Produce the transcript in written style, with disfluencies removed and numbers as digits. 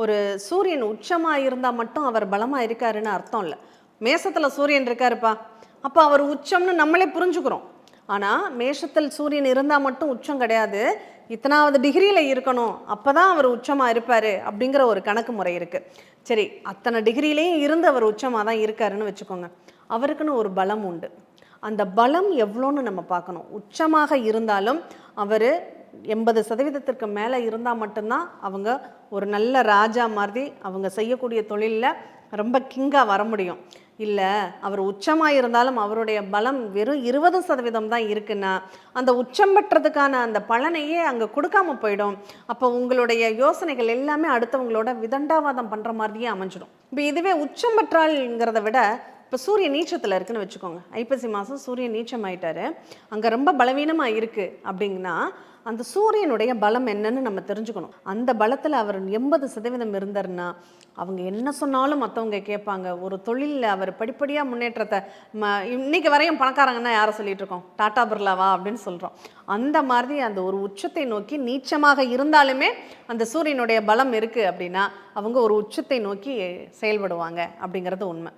ஒரு சூரியன் உச்சமாக இருந்தால் மட்டும் அவர் பலமாக இருக்காருன்னு அர்த்தம் இல்லை. மேசத்தில் சூரியன் இருக்காருப்பா, அப்போ அவர் உச்சம்னு நம்மளே புரிஞ்சுக்கிறோம். ஆனால் மேஷத்தில் சூரியன் இருந்தால் மட்டும் உச்சம் கிடையாது, இத்தனாவது டிகிரியில் இருக்கணும், அப்போ தான் அவர் உச்சமாக இருப்பார் அப்படிங்கிற ஒரு கணக்கு முறை இருக்குது. சரி, அத்தனை டிகிரிலேயும் இருந்து அவர் உச்சமாக தான் இருக்காருன்னு வச்சுக்கோங்க. அவருக்குன்னு ஒரு பலம் உண்டு. அந்த பலம் எவ்வளோன்னு நம்ம பார்க்கணும். உச்சமாக இருந்தாலும் அவர் 80% மேலே இருந்தால் மட்டும்தான் அவங்க ஒரு நல்ல ராஜா மாதிரி அவங்க செய்யக்கூடிய தொழிலில் ரொம்ப கிங்காக வர முடியும். இல்லை, அவர் உச்சமாக இருந்தாலும் அவருடைய பலம் வெறும் 20% தான் இருக்குன்னா அந்த உச்சம் பெற்றதுக்கான அந்த பலனையே அங்கே கொடுக்காம போயிடும். அப்போ உங்களுடைய யோசனைகள் எல்லாமே அடுத்தவங்களோட விதண்டாவாதம் பண்ணுற மாதிரியே அமைஞ்சிடும். இப்போ இதுவே உச்சம் பெற்றாள்ங்கிறத விட, இப்போ சூரியன் நீச்சத்தில் இருக்குன்னு வச்சுக்கோங்க, ஐப்பசி மாதம் சூரியன் நீச்சம் ஆயிட்டாரு, அங்கே ரொம்ப பலவீனமாக இருக்குது அப்படிங்கன்னா அந்த சூரியனுடைய பலம் என்னன்னு நம்ம தெரிஞ்சுக்கணும். அந்த பலத்தில் அவர் 80% இருந்தாருன்னா அவங்க என்ன சொன்னாலும் மற்றவங்க கேட்பாங்க. ஒரு தொழிலில் அவர் படிப்படியாக முன்னேற்றத்தை இன்னைக்கு வரையும் பணக்காரங்கன்னா யாரை சொல்லிட்டு இருக்கோம்? டாடா பிர்லாவா அப்படின்னு சொல்கிறோம். அந்த மாதிரி அந்த ஒரு உச்சத்தை நோக்கி நீச்சமாக இருந்தாலுமே அந்த சூரியனுடைய பலம் இருக்குது அப்படின்னா அவங்க ஒரு உச்சத்தை நோக்கி செயல்படுவாங்க அப்படிங்கிறது உண்மை.